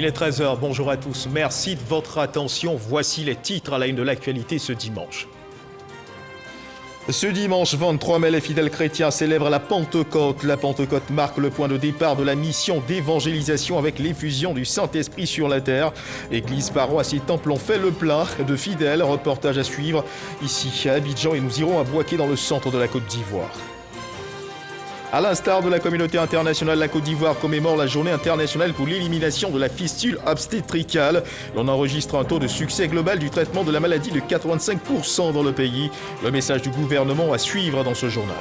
Il est 13 h, bonjour à tous, merci de votre attention. Voici les titres à la une de l'actualité ce dimanche. Ce dimanche 23 mai, les fidèles chrétiens célèbrent la Pentecôte. La Pentecôte marque le point de départ de la mission d'évangélisation avec l'effusion du Saint-Esprit sur la terre. Église, paroisse et temple ont fait le plein de fidèles. Reportage à suivre ici à Abidjan et nous irons à Bouaké dans le centre de la Côte d'Ivoire. À l'instar de la communauté internationale, la Côte d'Ivoire commémore la journée internationale pour l'élimination de la fistule obstétricale. L'on enregistre un taux de succès global du traitement de la maladie de 85% dans le pays. Le message du gouvernement à suivre dans ce journal.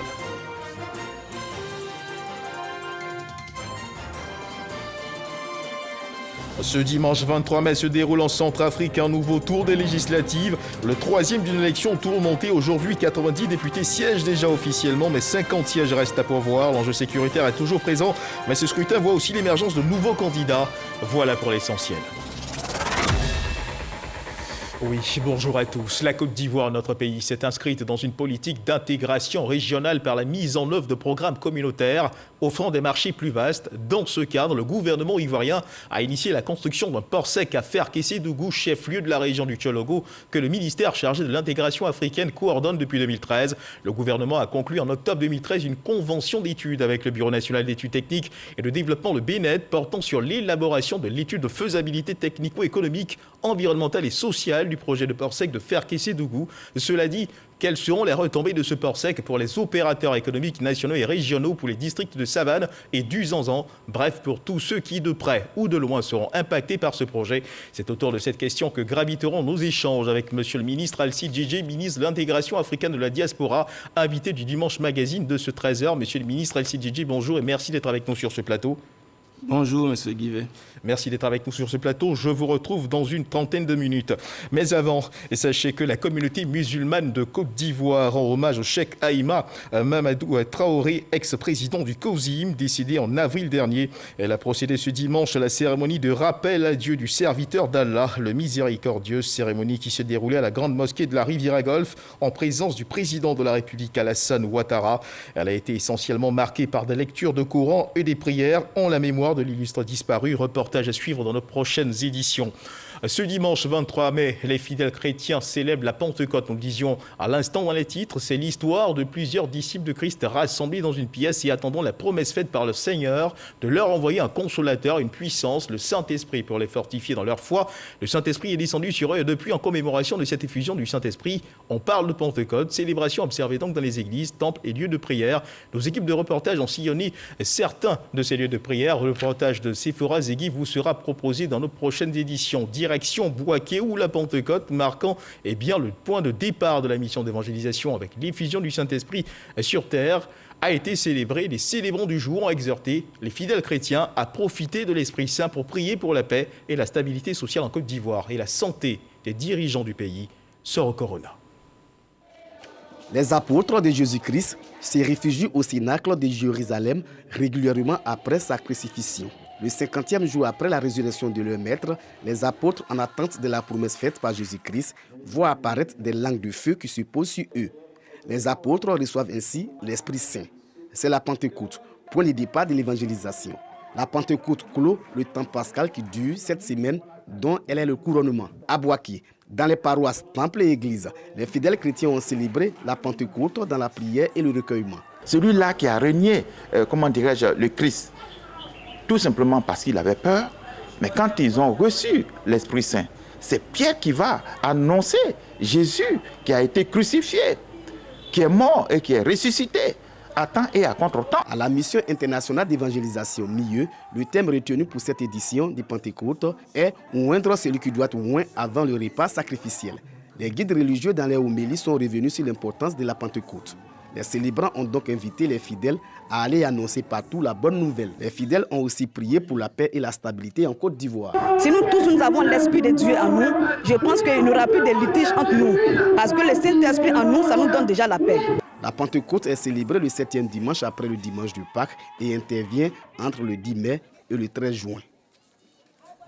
Ce dimanche 23 mai se déroule en Centrafrique un nouveau tour des législatives. Le troisième d'une élection tourmentée. Aujourd'hui, 90 députés siègent déjà officiellement, mais 50 sièges restent à pourvoir. L'enjeu sécuritaire est toujours présent, mais ce scrutin voit aussi l'émergence de nouveaux candidats. Voilà pour l'essentiel. Oui, bonjour à tous. La Côte d'Ivoire, notre pays, s'est inscrite dans une politique d'intégration régionale par la mise en œuvre de programmes communautaires offrant des marchés plus vastes. Dans ce cadre, le gouvernement ivoirien a initié la construction d'un port sec à Ferkessé-Dougou, chef-lieu de la région du Tchologo, que le ministère chargé de l'intégration africaine coordonne depuis 2013. Le gouvernement a conclu en octobre 2013 une convention d'études avec le Bureau national d'études techniques et de développement, le BNED, portant sur l'élaboration de l'étude de faisabilité technico-économique, environnementale et sociale du projet de port sec de Ferkessé-Dougou. Cela dit, quelles seront les retombées de ce port sec pour les opérateurs économiques nationaux et régionaux, pour les districts de Savane et d'Uzanzan, bref, pour tous ceux qui, de près ou de loin, seront impactés par ce projet? C'est autour de cette question que graviteront nos échanges avec Monsieur le ministre Alcide Djidje, ministre de l'intégration africaine de la diaspora, invité du Dimanche Magazine de ce 13 h. Monsieur le ministre Alcide Djidje, bonjour et merci d'être avec nous sur ce plateau. Bonjour, monsieur Guivet. Merci d'être avec nous sur ce plateau. Je vous retrouve dans une trentaine de minutes. Mais avant, sachez que la communauté musulmane de Côte d'Ivoire rend hommage au cheikh Haïma Mamadou Traoré, ex-président du COSIM, décédé en avril dernier. Elle a procédé ce dimanche à la cérémonie de rappel à Dieu du serviteur d'Allah, le miséricordieux, cérémonie qui se déroulait à la grande mosquée de la Riviera Golfe en présence du président de la République Alassane Ouattara. Elle a été essentiellement marquée par des lectures de Coran et des prières en la mémoire de l'illustre disparu. Reportage à suivre dans nos prochaines éditions. Ce dimanche 23 mai, les fidèles chrétiens célèbrent la Pentecôte. Nous le disions à l'instant dans les titres, c'est l'histoire de plusieurs disciples de Christ rassemblés dans une pièce et attendant la promesse faite par le Seigneur de leur envoyer un consolateur, une puissance, le Saint-Esprit, pour les fortifier dans leur foi. Le Saint-Esprit est descendu sur eux et depuis, en commémoration de cette effusion du Saint-Esprit, on parle de Pentecôte, célébration observée donc dans les églises, temples et lieux de prière. Nos équipes de reportage ont sillonné certains de ces lieux de prière. Le reportage de Sephora Zegui vous sera proposé dans nos prochaines éditions. Direction Bouaké, où la Pentecôte marquant le point de départ de la mission d'évangélisation avec l'effusion du Saint-Esprit sur terre a été célébrée. Les célébrants du jour ont exhorté les fidèles chrétiens à profiter de l'Esprit Saint pour prier pour la paix et la stabilité sociale en Côte d'Ivoire et la santé des dirigeants du pays. Soro Corona. Les apôtres de Jésus-Christ se réfugient au Cénacle de Jérusalem régulièrement après sa crucifixion. Le 50e jour après la résurrection de leur maître, les apôtres, en attente de la promesse faite par Jésus-Christ, voient apparaître des langues de feu qui se posent sur eux. Les apôtres reçoivent ainsi l'Esprit Saint. C'est la Pentecôte, point de départ de l'évangélisation. La Pentecôte clôt le temps pascal qui dure 7 semaines, dont elle est le couronnement. À Bouaké, dans les paroisses, temples et églises, les fidèles chrétiens ont célébré la Pentecôte dans la prière et le recueillement. Celui-là qui a régné, le Christ, tout simplement parce qu'il avait peur. Mais quand ils ont reçu l'Esprit Saint, c'est Pierre qui va annoncer Jésus qui a été crucifié, qui est mort et qui est ressuscité à temps et à contre-temps. À la mission internationale d'évangélisation MIE, le thème retenu pour cette édition de Pentecôte est « Oindre celui qui doit oindre avant le repas sacrificiel ». Les guides religieux dans les homélies sont revenus sur l'importance de la Pentecôte. Les célébrants ont donc invité les fidèles à aller annoncer partout la bonne nouvelle. Les fidèles ont aussi prié pour la paix et la stabilité en Côte d'Ivoire. Si nous tous nous avons l'Esprit de Dieu en nous, je pense qu'il n'y aura plus de litiges entre nous. Parce que le Saint-Esprit en nous, ça nous donne déjà la paix. La Pentecôte est célébrée le 7e dimanche après le dimanche de Pâques et intervient entre le 10 mai et le 13 juin.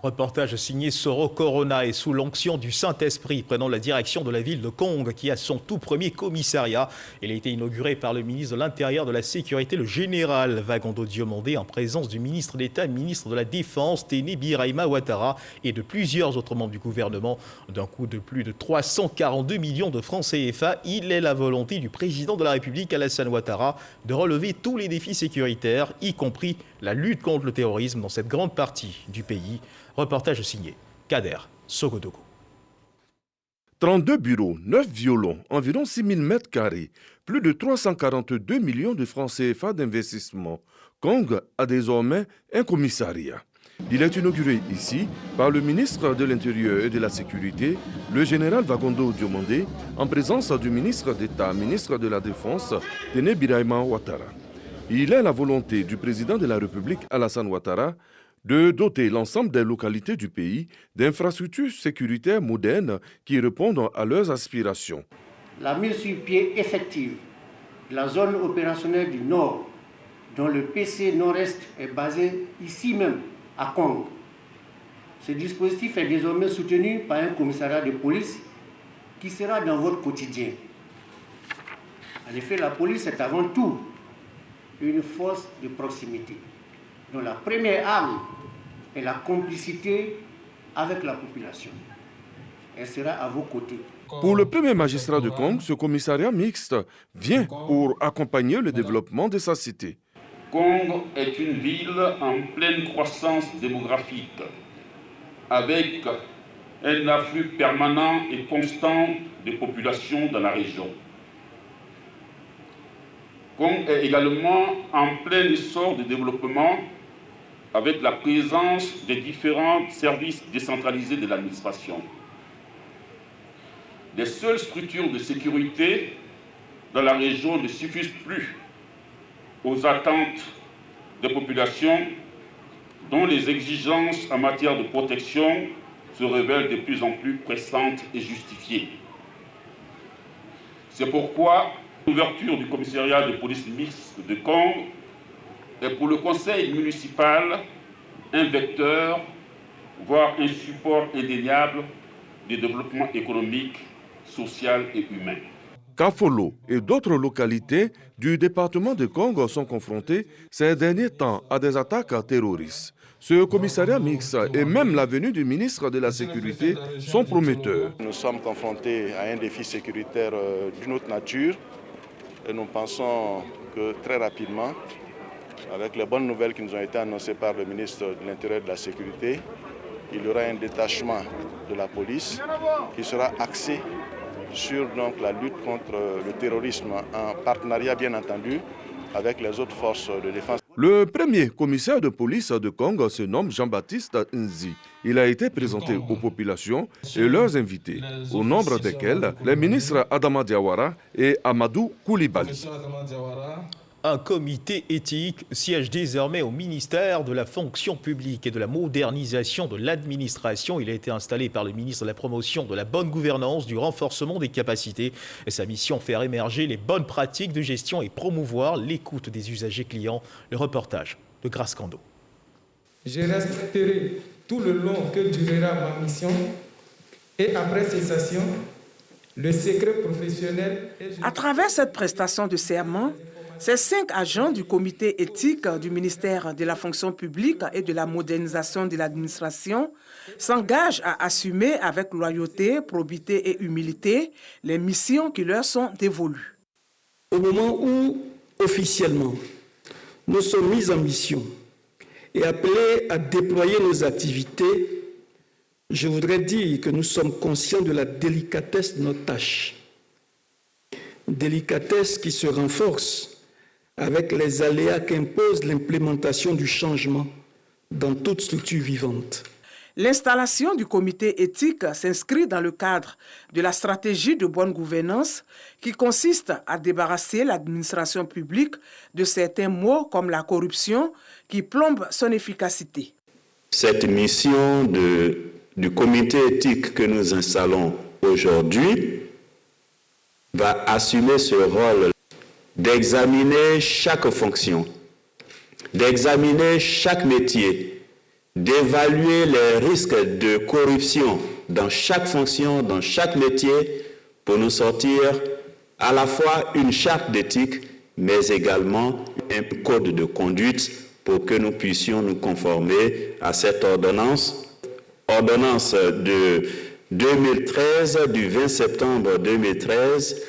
Reportage signé Soro Corona et sous l'onction du Saint-Esprit, prenant la direction de la ville de Kong, qui a son tout premier commissariat. Il a été inauguré par le ministre de l'Intérieur, de la Sécurité, le général Vagondo Diomandé, en présence du ministre d'État, ministre de la Défense, Téné Birahima Ouattara, et de plusieurs autres membres du gouvernement. D'un coût de plus de 342 millions de francs CFA, il est la volonté du président de la République, Alassane Ouattara, de relever tous les défis sécuritaires, y compris la lutte contre le terrorisme dans cette grande partie du pays. Reportage signé Kader Sogodogo. 32 bureaux, 9 violons, environ 6 000 mètres carrés, plus de 342 millions de francs CFA d'investissement. Kong a désormais un commissariat. Il est inauguré ici par le ministre de l'Intérieur et de la Sécurité, le général Vagondo Diomandé, en présence du ministre d'État, ministre de la Défense, Téné Birahima Ouattara. Il est la volonté du président de la République, Alassane Ouattara, de doter l'ensemble des localités du pays d'infrastructures sécuritaires modernes qui répondent à leurs aspirations. La mise sur pied effective de la zone opérationnelle du Nord, dont le PC Nord-Est est basé ici même, à Kong. Ce dispositif est désormais soutenu par un commissariat de police qui sera dans votre quotidien. En effet, la police est avant tout une force de proximité, dont la première arme est la complicité avec la population. Elle sera à vos côtés. Pour le premier magistrat de Kong, ce commissariat mixte vient pour accompagner le développement de sa cité. Kong est une ville en pleine croissance démographique, avec un afflux permanent et constant de population dans la région. Kong est également en plein essor de développement avec la présence des différents services décentralisés de l'administration. Les seules structures de sécurité dans la région ne suffisent plus aux attentes des populations dont les exigences en matière de protection se révèlent de plus en plus pressantes et justifiées. C'est pourquoi l'ouverture du commissariat de police mixte de Kong est pour le conseil municipal un vecteur, voire un support indéniable de développement économique, social et humain. Kafolo et d'autres localités du département de Kong sont confrontées ces derniers temps à des attaques terroristes. Ce commissariat mixte et même la venue du ministre de la Sécurité sont prometteurs. Nous sommes confrontés à un défi sécuritaire d'une autre nature et nous pensons que très rapidement, avec les bonnes nouvelles qui nous ont été annoncées par le ministre de l'Intérieur et de la Sécurité, il y aura un détachement de la police qui sera axé sur la lutte contre le terrorisme, en partenariat bien entendu avec les autres forces de défense. Le premier commissaire de police de Kong se nomme Jean-Baptiste Nzi. Il a été présenté aux populations et leurs invités, au nombre desquels les ministres Adama Diawara et Amadou Koulibaly. Un comité éthique siège désormais au ministère de la fonction publique et de la modernisation de l'administration. Il a été installé par le ministre de la promotion de la bonne gouvernance, du renforcement des capacités. Et sa mission, faire émerger les bonnes pratiques de gestion et promouvoir l'écoute des usagers clients. Le reportage de Grace Kando. Je respecterai tout le long que durera ma mission et après cessation, le secret professionnel. À travers cette prestation de serment, ces 5 agents du comité éthique du ministère de la fonction publique et de la modernisation de l'administration s'engagent à assumer avec loyauté, probité et humilité les missions qui leur sont dévolues. Au moment où, officiellement, nous sommes mis en mission et appelés à déployer nos activités, je voudrais dire que nous sommes conscients de la délicatesse de notre tâche. Délicatesse qui se renforce avec les aléas qu'impose l'implémentation du changement dans toute structure vivante. L'installation du comité éthique s'inscrit dans le cadre de la stratégie de bonne gouvernance qui consiste à débarrasser l'administration publique de certains maux comme la corruption qui plombent son efficacité. Cette mission du comité éthique que nous installons aujourd'hui va assumer ce rôle d'examiner chaque fonction, d'examiner chaque métier d'évaluer les risques de corruption dans chaque fonction, dans chaque métier, pour nous sortir à la fois une charte d'éthique, mais également un code de conduite pour que nous puissions nous conformer à cette ordonnance de 2013, du 20 septembre 2013,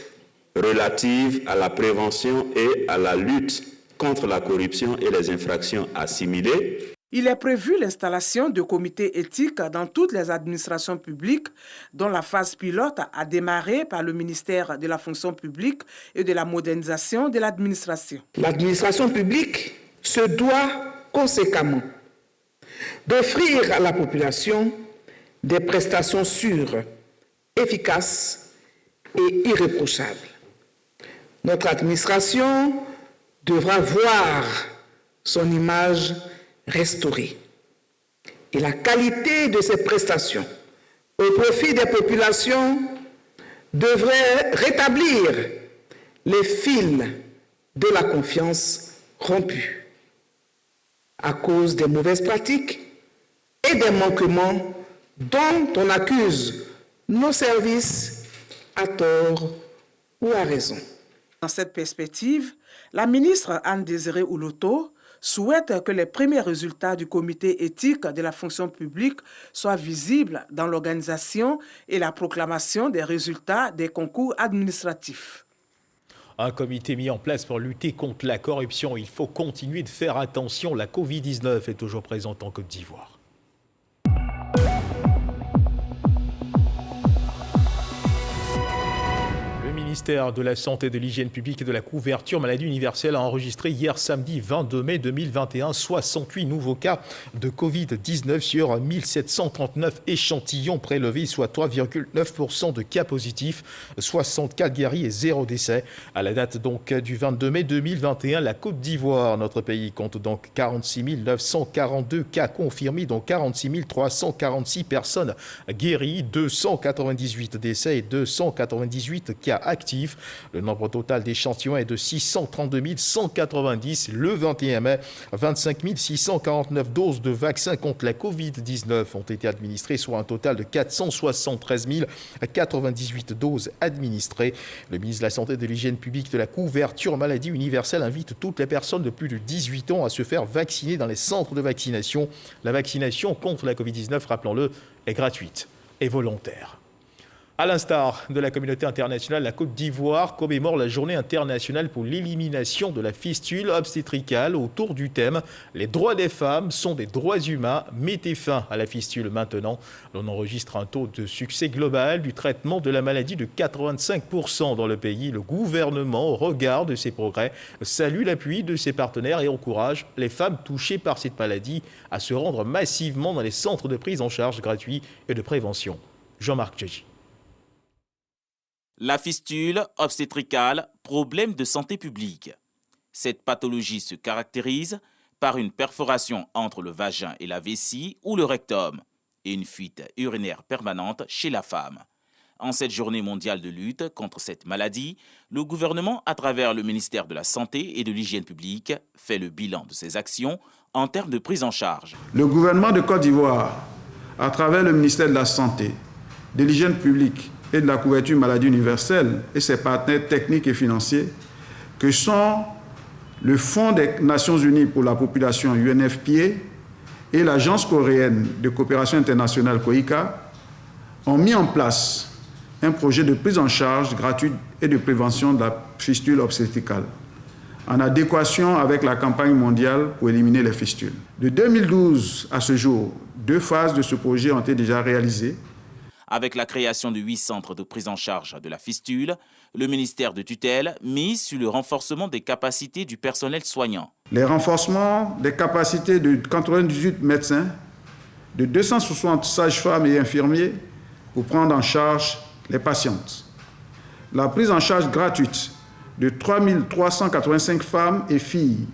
relative à la prévention et à la lutte contre la corruption et les infractions assimilées. Il est prévu l'installation de comités éthiques dans toutes les administrations publiques, dont la phase pilote a démarré par le ministère de la fonction publique et de la modernisation de l'administration. L'administration publique se doit conséquemment d'offrir à la population des prestations sûres, efficaces et irréprochables. Notre administration devra voir son image restaurée et la qualité de ces prestations au profit des populations devrait rétablir les fils de la confiance rompus à cause des mauvaises pratiques et des manquements dont on accuse nos services à tort ou à raison. Dans cette perspective, la ministre Anne-Désirée Ouloto souhaite que les premiers résultats du comité éthique de la fonction publique soient visibles dans l'organisation et la proclamation des résultats des concours administratifs. Un comité mis en place pour lutter contre la corruption. Il faut continuer de faire attention. La Covid-19 est toujours présente en Côte d'Ivoire. Le ministère de la Santé, de l'Hygiène publique et de la couverture maladie universelle a enregistré hier samedi 22 mai 2021 68 nouveaux cas de Covid-19 sur 1739 échantillons prélevés, soit 3,9% de cas positifs, 64 guéris et 0 décès. À la date donc du 22 mai 2021, la Côte d'Ivoire, notre pays, compte donc 46 942 cas confirmés, dont 46 346 personnes guéries, 298 décès et 298 cas actifs. Le nombre total d'échantillons est de 632 190. Le 21 mai, 25 649 doses de vaccins contre la Covid-19 ont été administrées, soit un total de 473 098 doses administrées. Le ministre de la Santé, de l'Hygiène publique, de la couverture maladie universelle invite toutes les personnes de plus de 18 ans à se faire vacciner dans les centres de vaccination. La vaccination contre la Covid-19, rappelons-le, est gratuite et volontaire. À l'instar de la communauté internationale, la Côte d'Ivoire commémore la journée internationale pour l'élimination de la fistule obstétricale autour du thème « Les droits des femmes sont des droits humains, mettez fin à la fistule maintenant ». On enregistre un taux de succès global du traitement de la maladie de 85% dans le pays. Le gouvernement, au regard de ces progrès, salue l'appui de ses partenaires et encourage les femmes touchées par cette maladie à se rendre massivement dans les centres de prise en charge gratuits et de prévention. Jean-Marc Djedji. La fistule obstétricale, problème de santé publique. Cette pathologie se caractérise par une perforation entre le vagin et la vessie ou le rectum et une fuite urinaire permanente chez la femme. En cette journée mondiale de lutte contre cette maladie, le gouvernement, à travers le ministère de la Santé et de l'Hygiène publique, fait le bilan de ses actions en termes de prise en charge. Le gouvernement de Côte d'Ivoire, à travers le ministère de la Santé, de l'Hygiène publique et de la couverture maladie universelle et ses partenaires techniques et financiers, que sont le Fonds des Nations Unies pour la population UNFPA et l'Agence coréenne de coopération internationale COICA, ont mis en place un projet de prise en charge gratuite et de prévention de la fistule obstétricale, en adéquation avec la campagne mondiale pour éliminer les fistules. De 2012 à ce jour, 2 phases de ce projet ont été déjà réalisées. Avec la création de 8 centres de prise en charge de la fistule, le ministère de tutelle mise sur le renforcement des capacités du personnel soignant. Les renforcements des capacités de 98 médecins, de 260 sages-femmes et infirmiers pour prendre en charge les patientes. La prise en charge gratuite de 3 385 femmes et filles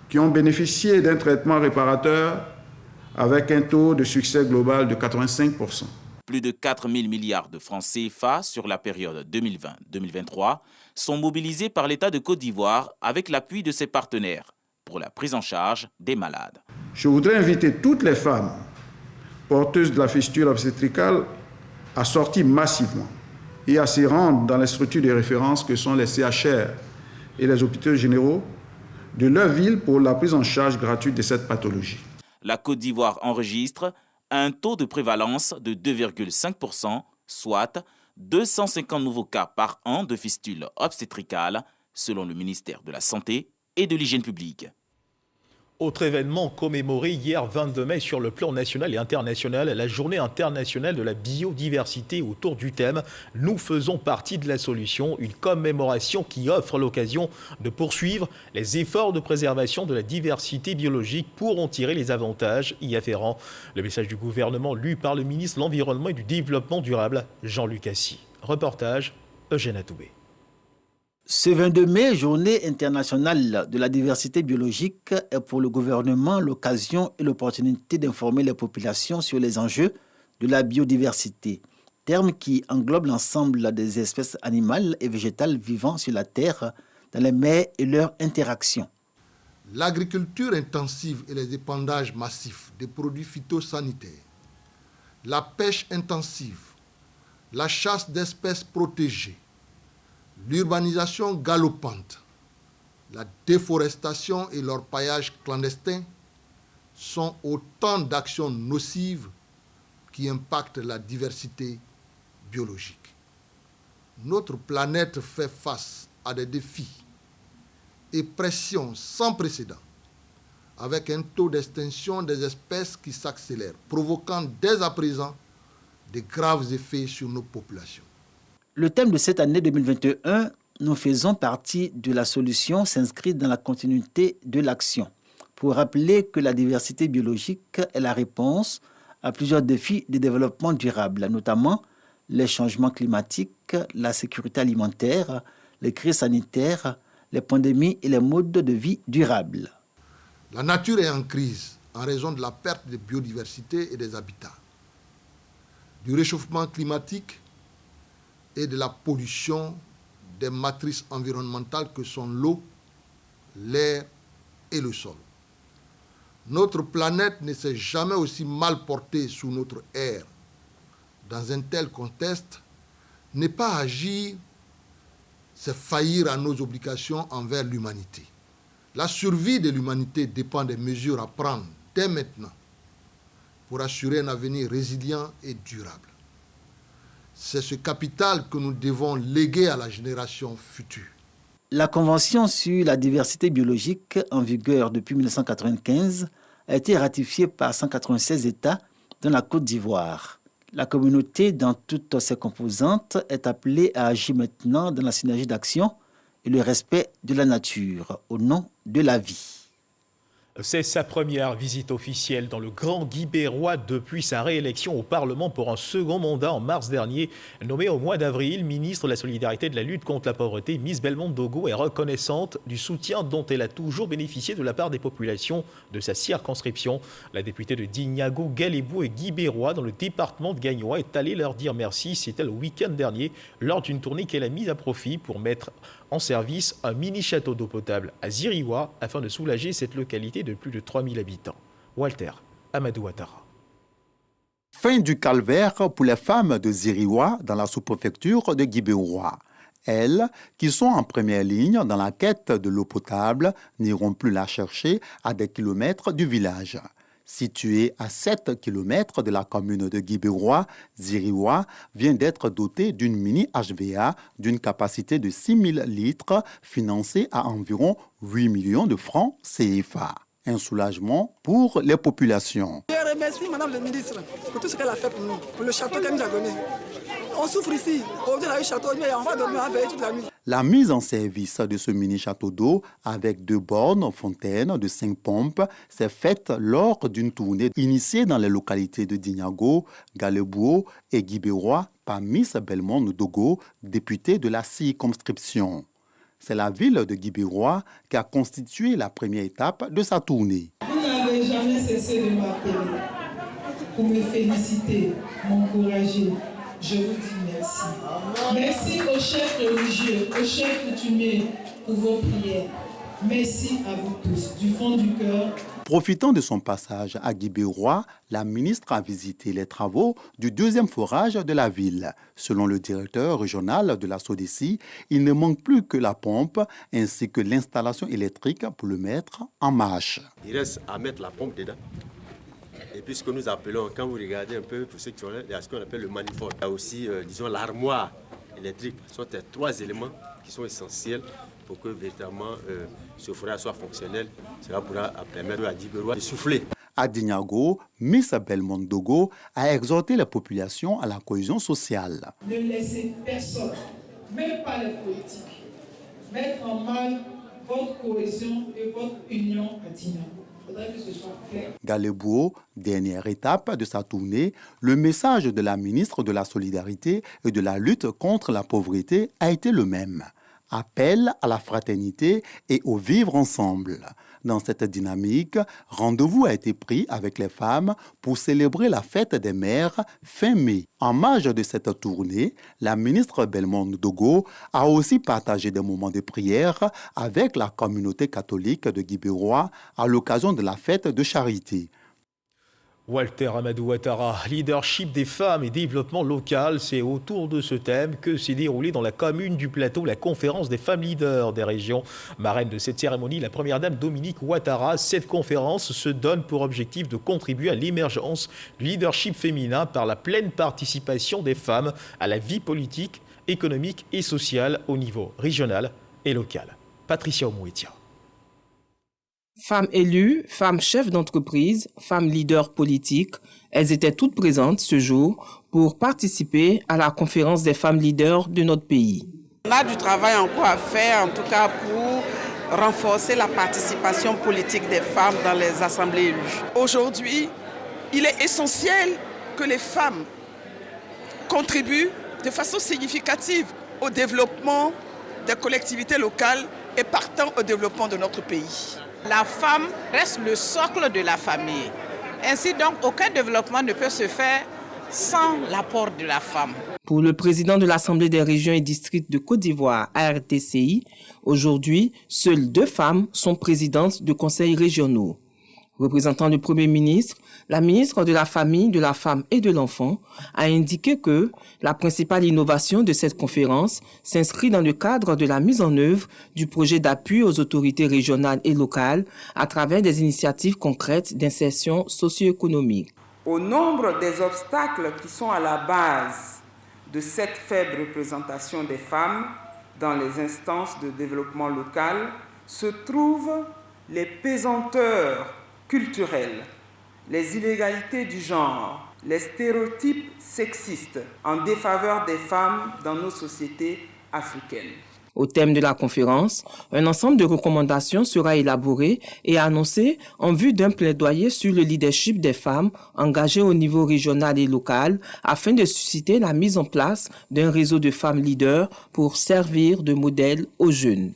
qui ont bénéficié d'un traitement réparateur avec un taux de succès global de 85%. Plus de 4 000 milliards de francs CFA sur la période 2020-2023 sont mobilisés par l'État de Côte d'Ivoire avec l'appui de ses partenaires pour la prise en charge des malades. Je voudrais inviter toutes les femmes porteuses de la fistule obstétricale à sortir massivement et à s'y rendre dans les structures de référence que sont les CHR et les hôpitaux généraux de leur ville pour la prise en charge gratuite de cette pathologie. La Côte d'Ivoire enregistre un taux de prévalence de 2,5%, soit 250 nouveaux cas par an de fistule obstétricale, selon le ministère de la Santé et de l'Hygiène publique. Autre événement commémoré hier 22 mai sur le plan national et international, la journée internationale de la biodiversité autour du thème « Nous faisons partie de la solution », une commémoration qui offre l'occasion de poursuivre les efforts de préservation de la diversité biologique pour en tirer les avantages y afférents. Le message du gouvernement lu par le ministre de l'Environnement et du Développement durable, Jean-Luc Assy. Reportage, Eugène Atoubé. Ce 22 mai, journée internationale de la diversité biologique, est pour le gouvernement l'occasion et l'opportunité d'informer les populations sur les enjeux de la biodiversité, terme qui englobe l'ensemble des espèces animales et végétales vivant sur la Terre, dans les mers et leurs interactions. L'agriculture intensive et les épandages massifs des produits phytosanitaires, la pêche intensive, la chasse d'espèces protégées, l'urbanisation galopante, la déforestation et l'orpaillage clandestin sont autant d'actions nocives qui impactent la diversité biologique. Notre planète fait face à des défis et pressions sans précédent, avec un taux d'extinction des espèces qui s'accélère, provoquant dès à présent de graves effets sur nos populations. Le thème de cette année 2021, nous faisons partie de la solution, s'inscrit dans la continuité de l'action, pour rappeler que la diversité biologique est la réponse à plusieurs défis de développement durable, notamment les changements climatiques, la sécurité alimentaire, les crises sanitaires, les pandémies et les modes de vie durables. La nature est en crise en raison de la perte de biodiversité et des habitats, du réchauffement climatique et de la pollution des matrices environnementales que sont l'eau, l'air et le sol. Notre planète ne s'est jamais aussi mal portée sous notre ère. Dans un tel contexte, ne pas agir, c'est faillir à nos obligations envers l'humanité. La survie de l'humanité dépend des mesures à prendre dès maintenant pour assurer un avenir résilient et durable. C'est ce capital que nous devons léguer à la génération future. La Convention sur la diversité biologique, en vigueur depuis 1995, a été ratifiée par 196 États dans la Côte d'Ivoire. La communauté, dans toutes ses composantes, est appelée à agir maintenant dans la synergie d'action et le respect de la nature, au nom de la vie. C'est sa première visite officielle dans le Grand Guibérois depuis sa réélection au Parlement pour un second mandat en mars dernier. Nommée au mois d'avril, ministre de la Solidarité et de la lutte contre la pauvreté, Miss Belmondo Dogo est reconnaissante du soutien dont elle a toujours bénéficié de la part des populations de sa circonscription. La députée de Dignago, Galébou et Guibérois dans le département de Gagnoa est allée leur dire merci. C'était le week-end dernier lors d'une tournée qu'elle a mise à profit pour mettre en service un mini château d'eau potable à Ziriwa afin de soulager cette localité de plus de 3000 habitants. Walter Amadou Ouattara. Fin du calvaire pour les femmes de Ziriwa dans la sous-préfecture de Guibérois. Elles, qui sont en première ligne dans la quête de l'eau potable, n'iront plus la chercher à des kilomètres du village. Situé à 7 km de la commune de Guibérois, Ziriwa vient d'être doté d'une mini HVA d'une capacité de 6000 litres, financée à environ 8 millions de francs CFA. Un soulagement pour les populations. Je remercie Madame le ministre pour tout ce qu'elle a fait pour nous, pour le château qu'elle nous a donné. On souffre ici, on a eu le château, mais on va dormir à veiller toute la nuit. La mise en service de ce mini château d'eau avec 2 bornes fontaines de 5 pompes s'est faite lors d'une tournée initiée dans les localités de Dignago, Galébou et Guibérois par Miss Belmondo Dogo, députée de la circonscription. C'est la ville de Guibérois qui a constitué la première étape de sa tournée. Vous n'avez jamais cessé de m'appeler pour me féliciter, m'encourager. Je vous dis merci. Merci aux chefs religieux, aux chefs coutumiers pour vos prières. Merci à vous tous, du fond du cœur. Profitant de son passage à Guibérois, la ministre a visité les travaux du deuxième forage de la ville. Selon le directeur régional de la SODECI, il ne manque plus que la pompe ainsi que l'installation électrique pour le mettre en marche. Il reste à mettre la pompe dedans. Et puis ce que nous appelons, quand vous regardez un peu, pour ceux qui sont là, il y a ce qu'on appelle le manifold. Il y a aussi, disons, l'armoire électrique. Ce sont les 3 éléments qui sont essentiels pour que véritablement ce forage soit fonctionnel. Cela pourra permettre à Guibérois de souffler. À Dignago, Miss Belmondo Dogo a exhorté la population à la cohésion sociale. Ne laissez personne, même pas les politiques, mettre en mal votre cohésion et votre union à Dignago. Il faudrait que ce soit clair. Galebouo, dernière étape de sa tournée, le message de la ministre de la Solidarité et de la lutte contre la pauvreté a été le même. Appel à la fraternité et au vivre ensemble. Dans cette dynamique, rendez-vous a été pris avec les femmes pour célébrer la fête des mères fin mai. En marge de cette tournée, la ministre Belmondo Dogo a aussi partagé des moments de prière avec la communauté catholique de Guibérois à l'occasion de la fête de charité. Walter Amadou Ouattara, leadership des femmes et développement local, c'est autour de ce thème que s'est déroulée dans la commune du Plateau la conférence des femmes leaders des régions. Marraine de cette cérémonie, la première dame Dominique Ouattara. Cette conférence se donne pour objectif de contribuer à l'émergence du leadership féminin par la pleine participation des femmes à la vie politique, économique et sociale au niveau régional et local. Patricia Omouetia. Femmes élues, femmes chefs d'entreprise, femmes leaders politiques, elles étaient toutes présentes ce jour pour participer à la conférence des femmes leaders de notre pays. On a du travail encore à faire, en tout cas pour renforcer la participation politique des femmes dans les assemblées élues. Aujourd'hui, il est essentiel que les femmes contribuent de façon significative au développement des collectivités locales et partant au développement de notre pays. La femme reste le socle de la famille. Ainsi donc, aucun développement ne peut se faire sans l'apport de la femme. Pour le président de l'Assemblée des régions et districts de Côte d'Ivoire, ARTCI, aujourd'hui, seules 2 femmes sont présidentes de conseils régionaux. Représentant le Premier ministre, la ministre de la Famille, de la Femme et de l'Enfant a indiqué que la principale innovation de cette conférence s'inscrit dans le cadre de la mise en œuvre du projet d'appui aux autorités régionales et locales à travers des initiatives concrètes d'insertion socio-économique. Au nombre des obstacles qui sont à la base de cette faible représentation des femmes dans les instances de développement local se trouvent les pesanteurs culturelles, les inégalités du genre, les stéréotypes sexistes en défaveur des femmes dans nos sociétés africaines. Au thème de la conférence, un ensemble de recommandations sera élaboré et annoncé en vue d'un plaidoyer sur le leadership des femmes engagées au niveau régional et local afin de susciter la mise en place d'un réseau de femmes leaders pour servir de modèle aux jeunes.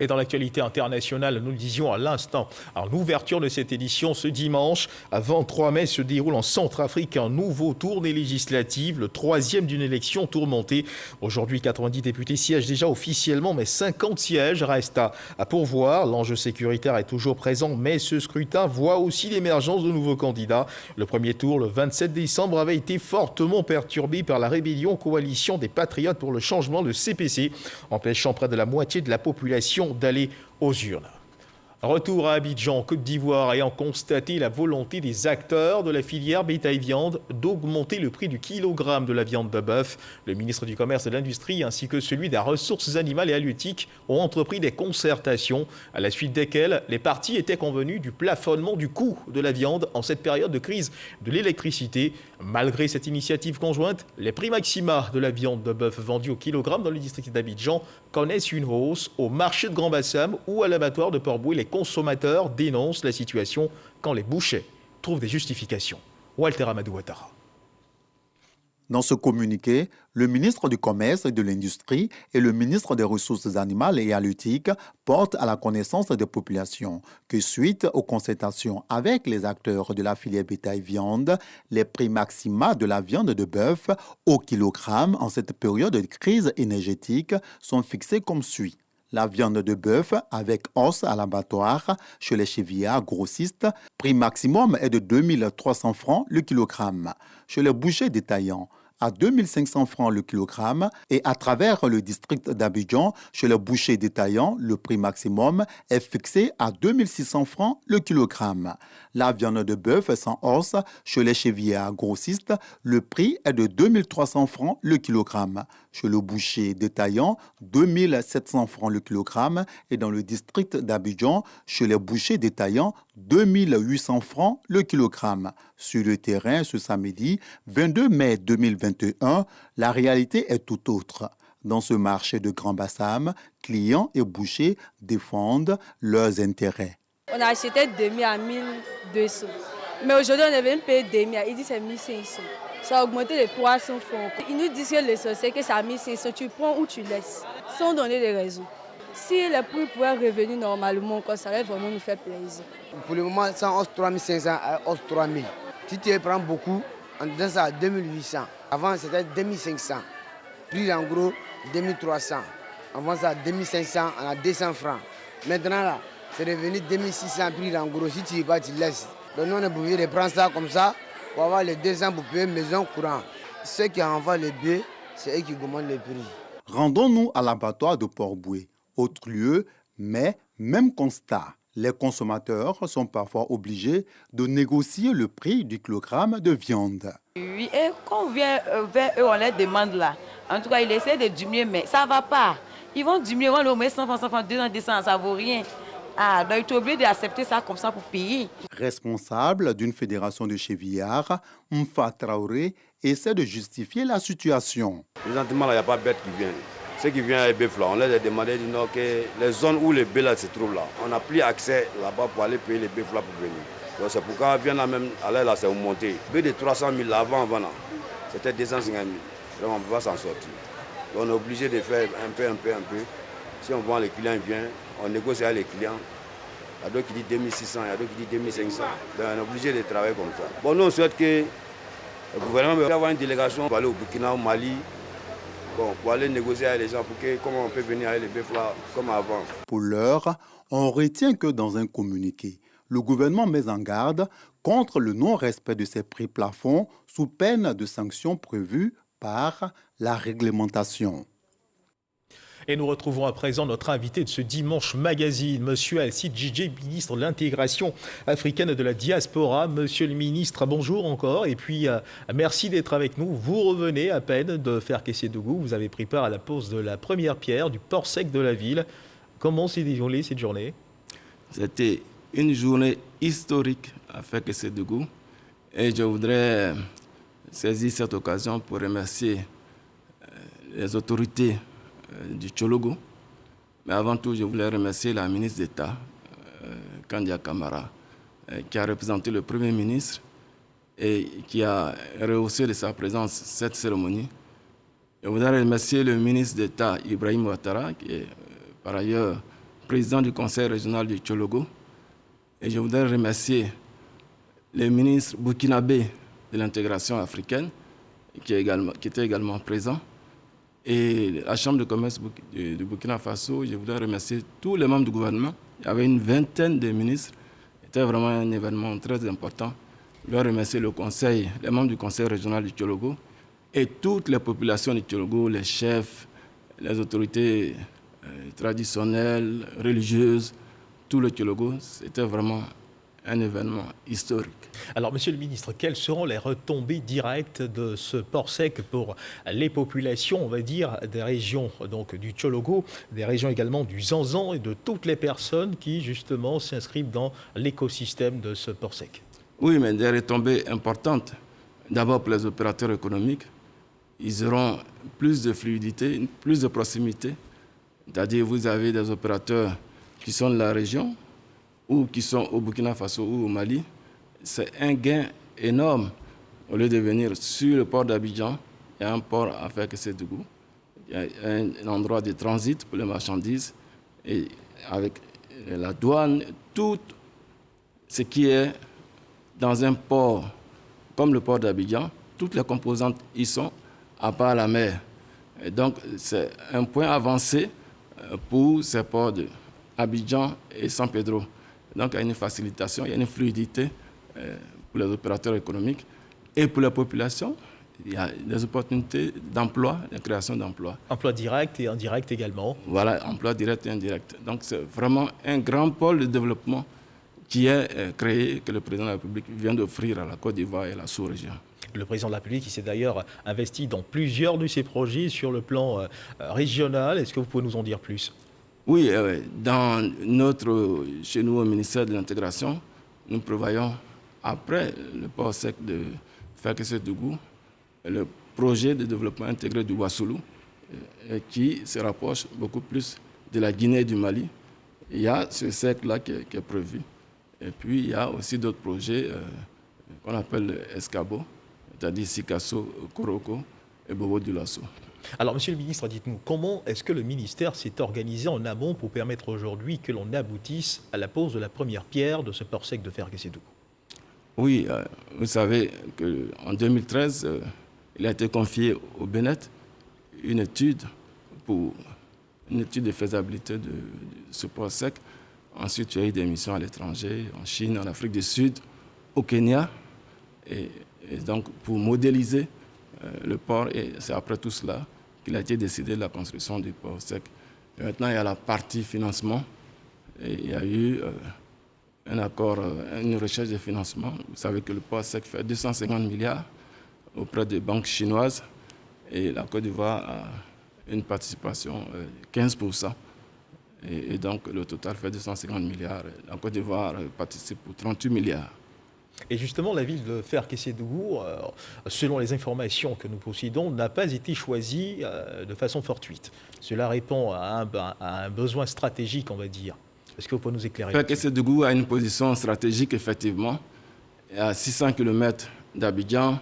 Et dans l'actualité internationale, nous le disions à l'instant, en ouverture de cette édition ce dimanche, à 23 mai, se déroule en Centrafrique un nouveau tour des législatives, le 3e d'une élection tourmentée. Aujourd'hui, 90 députés siègent déjà officiellement, mais 50 sièges restent à pourvoir. L'enjeu sécuritaire est toujours présent, mais ce scrutin voit aussi l'émergence de nouveaux candidats. Le premier tour, le 27 décembre, avait été fortement perturbé par la rébellion coalition des Patriotes pour le changement de CPC, empêchant près de la moitié de la population d'aller aux urnes. Retour à Abidjan, Côte d'Ivoire, ayant constaté la volonté des acteurs de la filière bétail-viande d'augmenter le prix du kilogramme de la viande de bœuf. Le ministre du Commerce et de l'Industrie ainsi que celui des Ressources animales et halieutiques ont entrepris des concertations à la suite desquelles les parties étaient convenues du plafonnement du coût de la viande en cette période de crise de l'électricité. Malgré cette initiative conjointe, les prix maxima de la viande de bœuf vendue au kilogramme dans le district d'Abidjan connaissent une hausse au marché de Grand-Bassam ou à l'abattoir de Port-Bouillet. Les consommateurs dénoncent la situation quand les bouchers trouvent des justifications. Walter Amadou Ouattara. Dans ce communiqué, le ministre du Commerce et de l'Industrie et le ministre des Ressources animales et halieutiques portent à la connaissance des populations que suite aux concertations avec les acteurs de la filière bétail-viande, les prix maxima de la viande de bœuf au kilogramme en cette période de crise énergétique sont fixés comme suit. La viande de bœuf avec os à l'abattoir chez les chevillards grossistes, prix maximum est de 2300 francs le kilogramme. Chez les bouchers détaillants, à 2500 francs le kilogramme et à travers le district d'Abidjan, chez les bouchers détaillants, le prix maximum est fixé à 2600 francs le kilogramme. La viande de bœuf sans os, chez les chevillards grossistes, le prix est de 2300 francs le kilogramme. Chez le boucher détaillant, 2700 francs le kilogramme et dans le district d'Abidjan, chez les bouchers détaillants, 2800 francs le kilogramme. Sur le terrain, ce samedi 22 mai 2021, la réalité est tout autre. Dans ce marché de Grand Bassam, clients et bouchers défendent leurs intérêts. On a acheté demi à 1200. Mais aujourd'hui, on est venu payer demi. Il dit que c'est 1500. Ça a augmenté de 300 francs. Ils nous disent que les sorciers, que c'est à 1500. Tu prends ou tu laisses, sans donner des raisons. Si les prix pouvaient revenir normalement, ça va vraiment nous faire plaisir. Pour le moment, ça hausse 3500 à hausse 3000. Si tu prends beaucoup, on donne ça à 2800. Avant, c'était 2500. Prix en gros, 2300. Avant ça, 2500, on a 200 francs. Maintenant, là, c'est devenu 2600 prix en gros. Si tu n'y pas, tu laisses. Donc nous, on est obligé de prendre ça comme ça pour avoir les 200 pour payer maison courant. Ceux qui envoient les billets, c'est eux qui commandent les prix. Rendons-nous à l'abattoir de Port-Boué. Autre lieu, mais même constat. Les consommateurs sont parfois obligés de négocier le prix du kilogramme de viande. Oui, et quand on vient vers eux, on les demande là. En tout cas, ils essaient de diminuer, mais ça ne va pas. Ils vont diminuer, ils vont le mettre 100 francs, 100 francs, 200, ça ne vaut rien. Ah, donc ils sont obligés d'accepter ça comme ça pour payer. Responsable d'une fédération de chevillards, Mfa Traoré essaie de justifier la situation. Présentement, il n'y a pas de bêtes qui viennent. Ceux qui viennent à les bœufs là, on les a demandé que les zones où les bœufs là se trouvent là, on n'a plus accès là-bas pour aller payer les bœufs là pour venir. Donc c'est pourquoi bien là même, aller là, c'est monté. Bœuf de 300 000 avant là, c'était 250 000. Donc on ne peut pas s'en sortir. Donc on est obligé de faire un peu. Si on vend, les clients viennent, on négocie avec les clients. Il y a d'autres qui disent 2600, il y a d'autres qui disent 2500. Donc on est obligé de travailler comme ça. Bon, nous on souhaite que le gouvernement va avoir une délégation pour aller au Burkina, au Mali. Bon, pour aller négocier avec les gens, pour que, comment on peut venir avec les bœufs là, comme avant. Pour l'heure, on retient que dans un communiqué, le gouvernement met en garde contre le non-respect de ces prix plafonds sous peine de sanctions prévues par la réglementation. Et nous retrouvons à présent notre invité de ce dimanche magazine, Monsieur Alcide Djidje, ministre de l'intégration africaine et de la diaspora. Monsieur le ministre, bonjour encore. Et puis, merci d'être avec nous. Vous revenez à peine de faire Késsiédougou. Vous avez pris part à la pose de la première pierre du port sec de la ville. Comment s'est déroulée cette journée? C'était une journée historique à faire Késsiédougou. Et je voudrais saisir cette occasion pour remercier les autorités du Tchologo. Mais avant tout, je voulais remercier la ministre d'État, Kandia Kamara, qui a représenté le Premier ministre et qui a rehaussé de sa présence cette cérémonie. Je voudrais remercier le ministre d'État, Ibrahim Ouattara, qui est par ailleurs président du Conseil régional du Tchologo. Et je voudrais remercier le ministre burkinabé de l'intégration africaine, qui était également présent. Et la Chambre de commerce du Burkina Faso, je voudrais remercier tous les membres du gouvernement. Il y avait une vingtaine de ministres. C'était vraiment un événement très important. Je voudrais remercier le conseil, les membres du Conseil régional du Tchologo et toutes les populations du Tchologo, les chefs, les autorités traditionnelles, religieuses, tout le Tchologo. C'était vraiment un événement historique. Alors, Monsieur le ministre, quelles seront les retombées directes de ce port sec pour les populations, on va dire, des régions donc, du Tchologo, des régions également du Zanzan et de toutes les personnes qui, justement, s'inscrivent dans l'écosystème de ce port sec? Oui, mais des retombées importantes. D'abord pour les opérateurs économiques, ils auront plus de fluidité, plus de proximité. C'est-à-dire vous avez des opérateurs qui sont de la région, ou qui sont au Burkina Faso ou au Mali, c'est un gain énorme. Au lieu de venir sur le port d'Abidjan, il y a un port à faire Késsiédougou. Il y a un endroit de transit pour les marchandises. Et avec la douane, tout ce qui est dans un port comme le port d'Abidjan, toutes les composantes y sont, à part la mer. Et donc, c'est un point avancé pour ces ports de Abidjan et San Pedro. Donc il y a une facilitation, il y a une fluidité pour les opérateurs économiques et pour la population. Il y a des opportunités d'emploi, de création d'emplois. Emploi direct et indirect également. Voilà, emploi direct et indirect. Donc c'est vraiment un grand pôle de développement qui est créé, que le président de la République vient d'offrir à la Côte d'Ivoire et à la sous-région. Le président de la République qui s'est d'ailleurs investi dans plusieurs de ses projets sur le plan régional. Est-ce que vous pouvez nous en dire plus? Oui, chez nous au ministère de l'Intégration, nous prévoyons, après le port sec de Ferkessédougou, le projet de développement intégré du Ouassoulou, qui se rapproche beaucoup plus de la Guinée et du Mali. Il y a ce cercle-là qui est prévu. Et puis, il y a aussi d'autres projets qu'on appelle Escabo, c'est-à-dire Sikasso, Koroko et Bobo Dioulasso. Alors, Monsieur le ministre, dites-nous, comment est-ce que le ministère s'est organisé en amont pour permettre aujourd'hui que l'on aboutisse à la pose de la première pierre de ce port sec de Ferkessédougou? Oui, vous savez qu'en 2013, il a été confié au BNET une étude de faisabilité de ce port sec. Ensuite, il y a eu des missions à l'étranger, en Chine, en Afrique du Sud, au Kenya. Et donc, pour modéliser le port, et c'est après tout cela qu'il a été décidé de la construction du port sec. Et maintenant, il y a la partie financement. Et il y a eu un accord, une recherche de financement. Vous savez que le port sec fait 250 milliards auprès des banques chinoises. Et la Côte d'Ivoire a une participation 15%. Et donc, le total fait 250 milliards. La Côte d'Ivoire participe pour 38 milliards. Et justement, la ville de Ferkessédougou, selon les informations que nous possédons, n'a pas été choisie de façon fortuite. Cela répond à un besoin stratégique, on va dire. Est-ce que vous pouvez nous éclairer? Ferkessédougou a une position stratégique, effectivement, à 600 km d'Abidjan,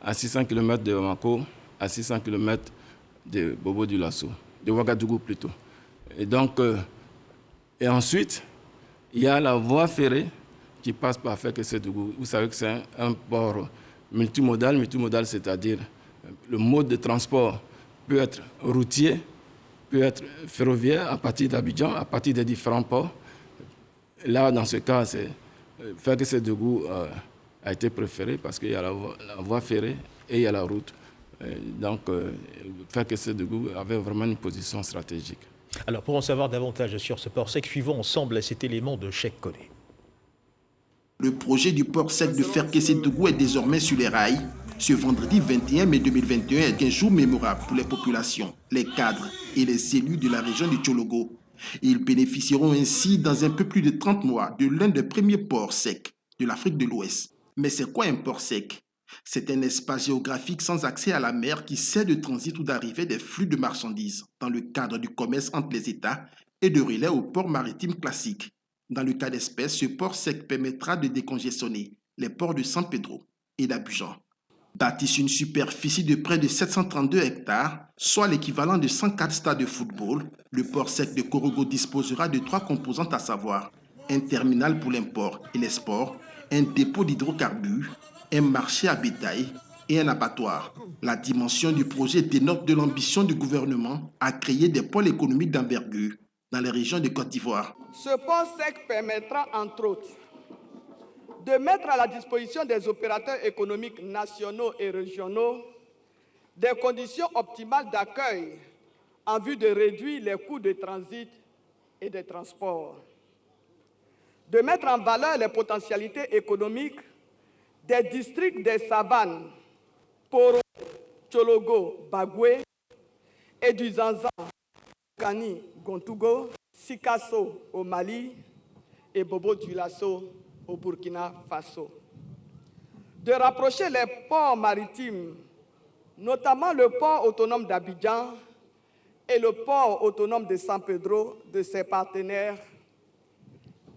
à 600 km de Bamako, à 600 km de Bobo Dioulasso, de Ouagadougou plutôt. Et donc, et ensuite, il y a la voie ferrée qui passe par Ferkessédougou. Vous savez que c'est un port multimodal. Multimodal, c'est-à-dire le mode de transport peut être routier, peut être ferroviaire à partir d'Abidjan, à partir des différents ports. Là, dans ce cas, Ferkessédougou a été préféré parce qu'il y a la voie ferrée et il y a la route. Donc, Ferkessédougou avait vraiment une position stratégique. Alors, pour en savoir davantage sur ce port sec, suivons ensemble cet élément de Cheikh Koné. Le projet du port sec de Ferkessédougou est désormais sur les rails. Ce vendredi 21 mai 2021 est un jour mémorable pour les populations, les cadres et les élus de la région du Tchologo. Ils bénéficieront ainsi dans un peu plus de 30 mois de l'un des premiers ports secs de l'Afrique de l'Ouest. Mais c'est quoi un port sec? C'est un espace géographique sans accès à la mer qui sert de transit ou d'arrivée des flux de marchandises dans le cadre du commerce entre les États et de relais aux ports maritimes classiques. Dans le cas d'espèce, ce port sec permettra de décongestionner les ports de San Pedro et d'Abidjan. Bâti sur une superficie de près de 732 hectares, soit l'équivalent de 104 stades de football, le port sec de Korogo disposera de 3 composantes à savoir un terminal pour l'import et l'export, un dépôt d'hydrocarbures, un marché à bétail et un abattoir. La dimension du projet dénote de l'ambition du gouvernement à créer des pôles économiques d'envergure dans les régions de Côte d'Ivoire. Ce port sec permettra, entre autres, de mettre à la disposition des opérateurs économiques nationaux et régionaux des conditions optimales d'accueil en vue de réduire les coûts de transit et de transport, de mettre en valeur les potentialités économiques des districts des savanes, Poro, Tchologo, Bagoué et du Zanzan, Kani, Gontougo, Sikasso au Mali et Bobo Dioulasso au Burkina Faso. De rapprocher les ports maritimes, notamment le port autonome d'Abidjan et le port autonome de San Pedro, de ses partenaires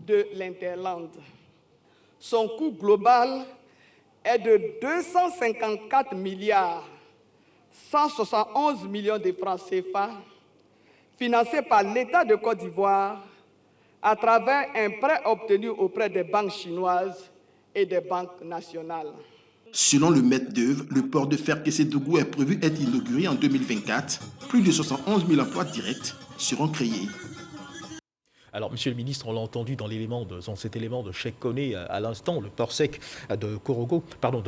de l'Interland. Son coût global est de 254 milliards 171 millions de francs CFA, financé par l'État de Côte d'Ivoire à travers un prêt obtenu auprès des banques chinoises et des banques nationales. Selon le maître d'œuvre, le port de Fer-Kessédougou est prévu être inauguré en 2024. Plus de 71 000 emplois directs seront créés. Alors, Monsieur le ministre, on l'a entendu dans cet élément de Cheikh Koné à l'instant, le port sec de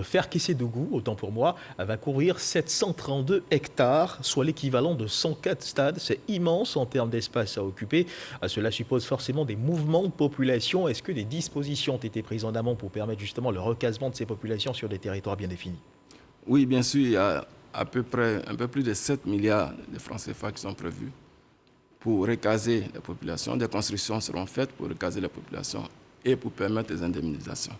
Fer-Kessédougou, autant pour moi, va couvrir 732 hectares, soit l'équivalent de 104 stades. C'est immense en termes d'espace à occuper. Cela suppose forcément des mouvements de population. Est-ce que des dispositions ont été prises en amont pour permettre justement le recasement de ces populations sur des territoires bien définis? Oui, bien sûr, il y a à peu près un peu plus de 7 milliards de francs CFA qui sont prévus pour recaser la population. Des constructions seront faites pour recaser la population et pour permettre les indemnisations.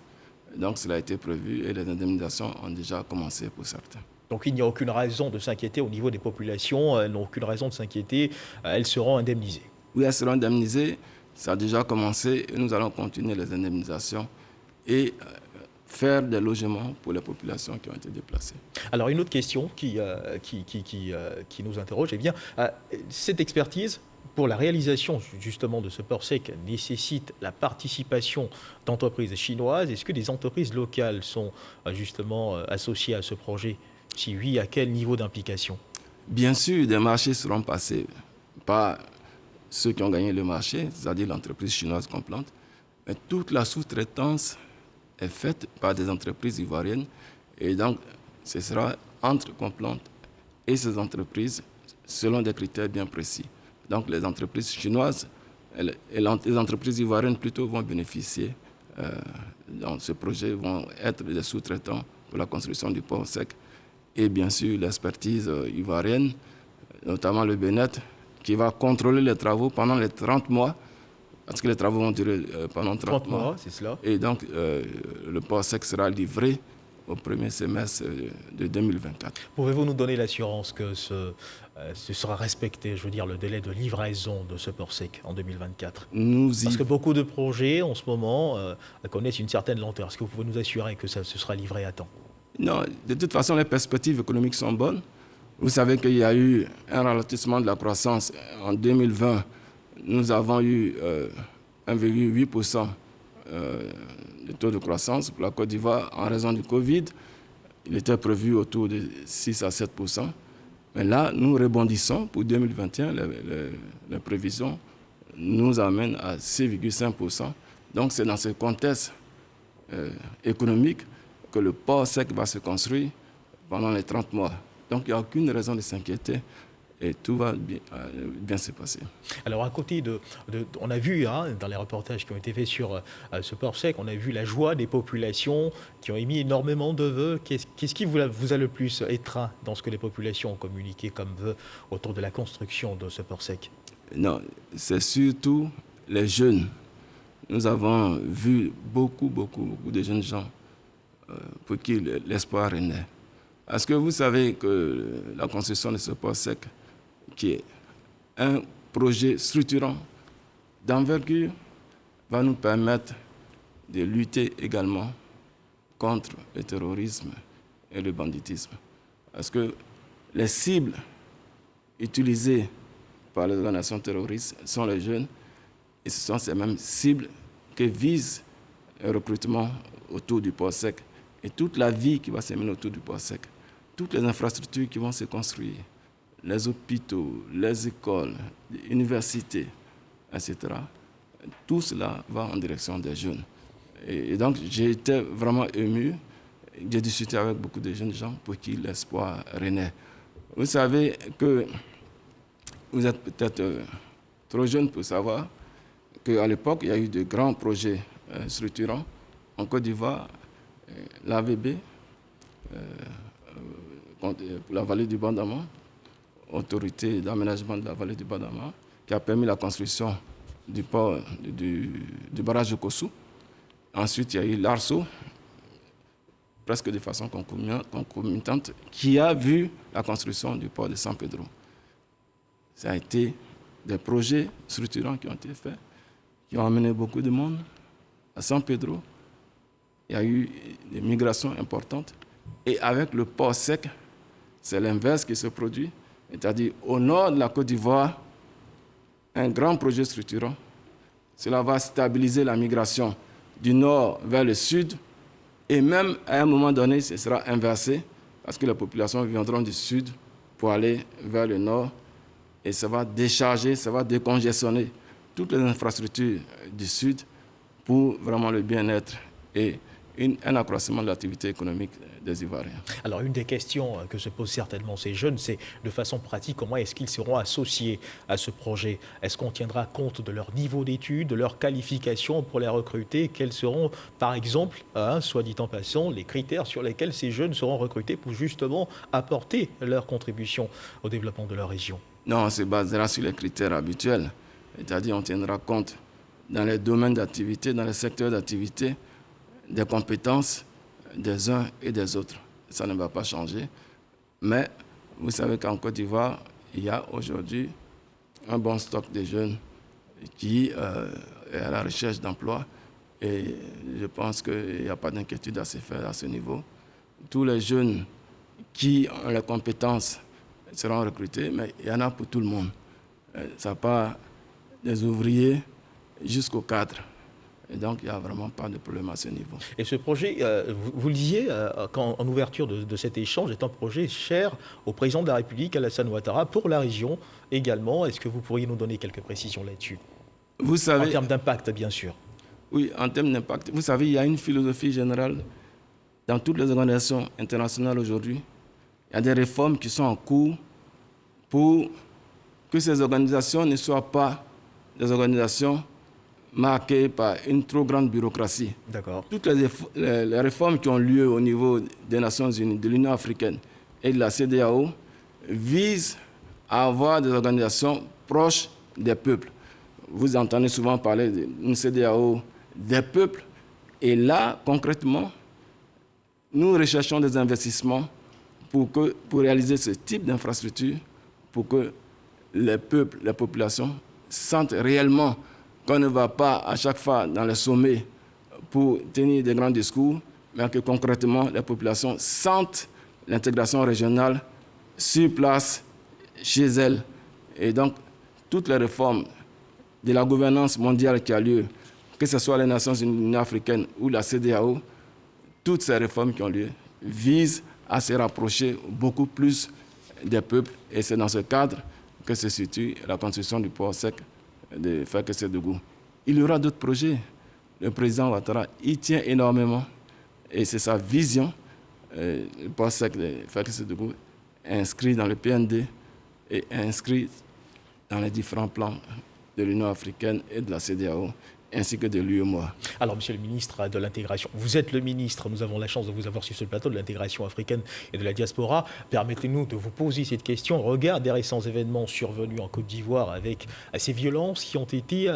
Donc cela a été prévu et les indemnisations ont déjà commencé pour certains. Donc il n'y a aucune raison de s'inquiéter au niveau des populations, elles n'ont aucune raison de s'inquiéter, elles seront indemnisées. Oui, elles seront indemnisées, ça a déjà commencé et nous allons continuer les indemnisations et faire des logements pour les populations qui ont été déplacées. Alors une autre question qui nous interroge, eh bien, cette expertise pour la réalisation justement de ce port sec nécessite la participation d'entreprises chinoises. Est-ce que des entreprises locales sont justement associées à ce projet? Si oui, à quel niveau d'implication? Bien sûr, des marchés seront passés par ceux qui ont gagné le marché, c'est-à-dire l'entreprise chinoise complète, mais toute la sous-traitance est faite par des entreprises ivoiriennes et donc ce sera entre Complante et ces entreprises selon des critères bien précis. Donc les entreprises chinoises et les entreprises ivoiriennes plutôt vont bénéficier dans ce projet, vont être des sous-traitants pour la construction du port sec et bien sûr l'expertise ivoirienne, notamment le BNET, qui va contrôler les travaux pendant les 30 mois. Parce que les travaux vont durer pendant 30 mois. C'est cela. Et donc, le port sec sera livré au premier semestre de 2024. Pouvez-vous nous donner l'assurance que ce sera respecté, je veux dire, le délai de livraison de ce port sec en 2024? Parce que beaucoup de projets, en ce moment, connaissent une certaine lenteur. Est-ce que vous pouvez nous assurer que ce sera livré à temps? Non, de toute façon, les perspectives économiques sont bonnes. Vous savez qu'il y a eu un ralentissement de la croissance en 2020. Nous avons eu 1,8% de taux de croissance pour la Côte d'Ivoire en raison du Covid. Il était prévu autour de 6 à 7%. Mais là, nous rebondissons pour 2021. Les prévisions nous amènent à 6,5%. Donc c'est dans ce contexte économique que le port sec va se construire pendant les 30 mois. Donc il n'y a aucune raison de s'inquiéter. Et tout va bien se passer. Alors à côté on a vu dans les reportages qui ont été faits sur ce port sec, on a vu la joie des populations qui ont émis énormément de vœux. Qu'est-ce qui vous a le plus étreint dans ce que les populations ont communiqué comme vœux autour de la construction de ce port sec? Non, c'est surtout les jeunes. Nous avons vu beaucoup de jeunes gens pour qui l'espoir est né. Est-ce que vous savez que la construction de ce port sec, qui est un projet structurant d'envergure, va nous permettre de lutter également contre le terrorisme et le banditisme. Parce que les cibles utilisées par les organisations terroristes sont les jeunes, et ce sont ces mêmes cibles que vise le recrutement autour du port sec et toute la vie qui va se mener autour du port sec. Toutes les infrastructures qui vont se construire, les hôpitaux, les écoles, les universités, etc., tout cela va en direction des jeunes. Et donc, j'ai été vraiment ému. J'ai discuté avec beaucoup de jeunes gens pour qui l'espoir renaît. Vous savez que vous êtes peut-être trop jeune pour savoir qu'à l'époque, il y a eu de grands projets structurants. En Côte d'Ivoire, l'AVB, pour la vallée du Bandama, autorité d'aménagement de la vallée du Bandama, qui a permis la construction du port du barrage de Kossou. Ensuite, il y a eu l'ARSO, presque de façon concomitante, qui a vu la construction du port de San Pedro. Ça a été des projets structurants qui ont été faits, qui ont amené beaucoup de monde à San Pedro. Il y a eu des migrations importantes. Et avec le port sec, c'est l'inverse qui se produit. C'est-à-dire, au nord de la Côte d'Ivoire, un grand projet structurant. Cela va stabiliser la migration du nord vers le sud Et même à un moment donné, ce sera inversé, parce que les populations viendront du sud pour aller vers le nord, et ça va décharger, ça va décongestionner toutes les infrastructures du sud pour vraiment le bien-être et un accroissement de l'activité économique des Ivoiriens. Alors, une des questions que se posent certainement ces jeunes, c'est de façon pratique, comment est-ce qu'ils seront associés à ce projet? Est-ce qu'on tiendra compte de leur niveau d'études, de leur qualification pour les recruter? Quels seront, par exemple, soit dit en passant, les critères sur lesquels ces jeunes seront recrutés pour justement apporter leur contribution au développement de leur région? Non, on se basera sur les critères habituels. C'est-à-dire on tiendra compte dans les domaines d'activité, dans les secteurs d'activité, des compétences des uns et des autres. Ça ne va pas changer. Mais vous savez qu'en Côte d'Ivoire, il y a aujourd'hui un bon stock de jeunes qui est à la recherche d'emploi. Et je pense qu'il n'y a pas d'inquiétude à se faire à ce niveau. Tous les jeunes qui ont les compétences seront recrutés, mais il y en a pour tout le monde. Ça part des ouvriers jusqu'aux cadres. Et donc, il n'y a vraiment pas de problème à ce niveau. Et ce projet, vous le disiez en ouverture de cet échange, est un projet cher au président de la République, Alassane Ouattara, pour la région également. Est-ce que vous pourriez nous donner quelques précisions là-dessus? Vous savez, en termes d'impact, bien sûr. Oui, en termes d'impact. Vous savez, il y a une philosophie générale dans toutes les organisations internationales aujourd'hui. Il y a des réformes qui sont en cours pour que ces organisations ne soient pas des organisations marquées par une trop grande bureaucratie. D'accord. Toutes les réformes qui ont lieu au niveau des Nations Unies, de l'Union africaine et de la CEDEAO visent à avoir des organisations proches des peuples. Vous entendez souvent parler d'une CEDEAO des peuples. Et là, concrètement, nous recherchons des investissements pour réaliser ce type d'infrastructure, pour que les peuples, les populations sentent réellement qu'on ne va pas à chaque fois dans les sommets pour tenir des grands discours, mais que concrètement les populations sentent l'intégration régionale sur place, chez elles. Et donc, toutes les réformes de la gouvernance mondiale qui a lieu, que ce soit les Nations Unies africaines ou la CEDEAO, toutes ces réformes qui ont lieu visent à se rapprocher beaucoup plus des peuples. Et c'est dans ce cadre que se situe la construction du port sec de Fekese-Dougou. Il y aura d'autres projets. Le président Ouattara y tient énormément et c'est sa vision. Le port sec de Fekese-Dougou est inscrit dans le PND et inscrit dans les différents plans de l'Union africaine et de la CEDEAO, ainsi que de l'UEMOA. Alors, monsieur le ministre de l'Intégration, vous êtes le ministre, nous avons la chance de vous avoir sur ce plateau de l'intégration africaine et de la diaspora. Permettez-nous de vous poser cette question au regard des récents événements survenus en Côte d'Ivoire avec ces violences qui ont été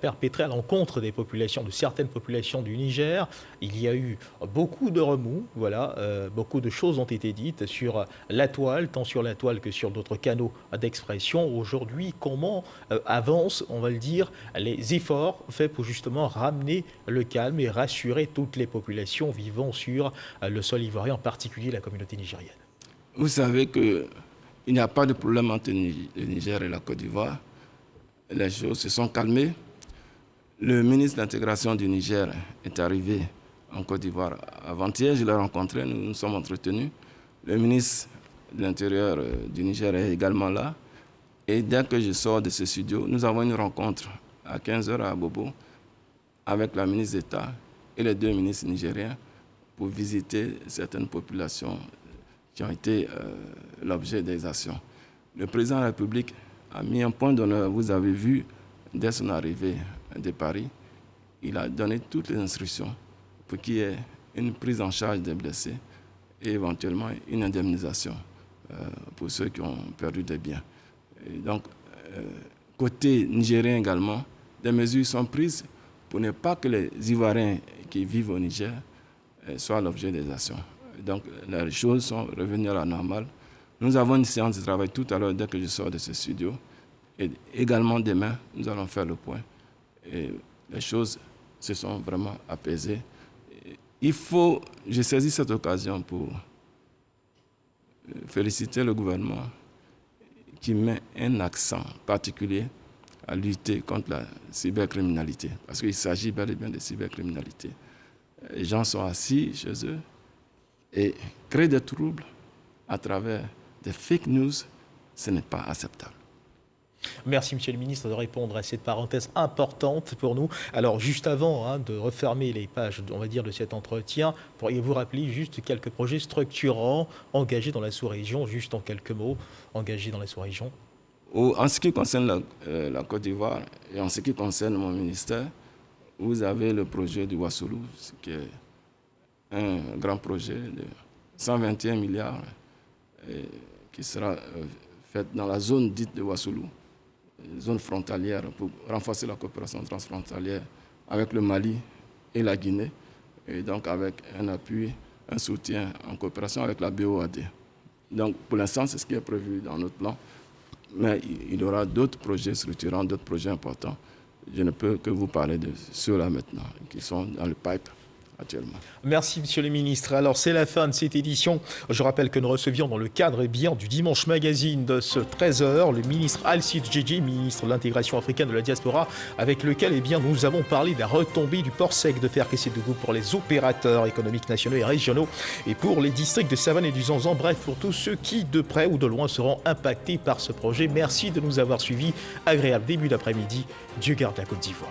perpétrées à l'encontre des populations, de certaines populations du Niger. Il y a eu beaucoup de remous, voilà, beaucoup de choses ont été dites sur la toile, tant sur la toile que sur d'autres canaux d'expression. Aujourd'hui, comment avancent, on va le dire, les efforts faits pour justement ramener le calme et rassurer toutes les populations vivant sur le sol ivoirien, en particulier la communauté nigérienne? Vous savez qu'il n'y a pas de problème entre le Niger et la Côte d'Ivoire. Les choses se sont calmées. Le ministre de l'Intégration du Niger est arrivé en Côte d'Ivoire avant-hier. Je l'ai rencontré, nous nous sommes entretenus. Le ministre de l'Intérieur du Niger est également là. Et dès que je sors de ce studio, nous avons une rencontre à 15h à Bobo avec la ministre d'État et les deux ministres nigériens pour visiter certaines populations qui ont été l'objet des actions. Le président de la République a mis un point d'honneur. Vous avez vu, dès son arrivée de Paris, il a donné toutes les instructions pour qu'il y ait une prise en charge des blessés et éventuellement une indemnisation pour ceux qui ont perdu des biens. Et donc, côté nigérien également, des mesures sont prises pour ne pas que les Ivoiriens qui vivent au Niger soient l'objet des actions. Donc, les choses sont revenues à la normale. Nous avons une séance de travail tout à l'heure dès que je sors de ce studio. Et également demain, nous allons faire le point. Et les choses se sont vraiment apaisées. Je saisis cette occasion pour féliciter le gouvernement qui met un accent particulier à lutter contre la cybercriminalité, parce qu'il s'agit bel et bien de cybercriminalité. Les gens sont assis chez eux et créent des troubles à travers des fake news, ce n'est pas acceptable. Merci, Monsieur le Ministre, de répondre à cette parenthèse importante pour nous. Alors, juste avant de refermer les pages, on va dire, de cet entretien, pourriez-vous rappeler juste quelques projets structurants engagés dans la sous-région, juste en quelques mots, engagés dans la sous-région? En ce qui concerne la Côte d'Ivoire et en ce qui concerne mon ministère, vous avez le projet du Ouassoulou, qui est un grand projet de 121 milliards qui sera fait dans la zone dite de Ouassoulou, zone frontalière, pour renforcer la coopération transfrontalière avec le Mali et la Guinée, et donc avec un appui, un soutien en coopération avec la BOAD. Donc pour l'instant, c'est ce qui est prévu dans notre plan, mais il y aura d'autres projets structurants, d'autres projets importants. Je ne peux que vous parler de ceux-là maintenant, qui sont dans le pipe actuellement. Merci, Monsieur le Ministre. Alors, c'est la fin de cette édition. Je rappelle que nous recevions dans le cadre du Dimanche Magazine de ce 13h, le ministre Al-Sid Djedji, ministre de l'intégration africaine de la diaspora, avec lequel nous avons parlé de la retombée du port sec de Ferkessédougou pour les opérateurs économiques nationaux et régionaux et pour les districts de Savane et du Zanzan, bref, pour tous ceux qui, de près ou de loin, seront impactés par ce projet. Merci de nous avoir suivis. Agréable début d'après-midi. Dieu garde la Côte d'Ivoire.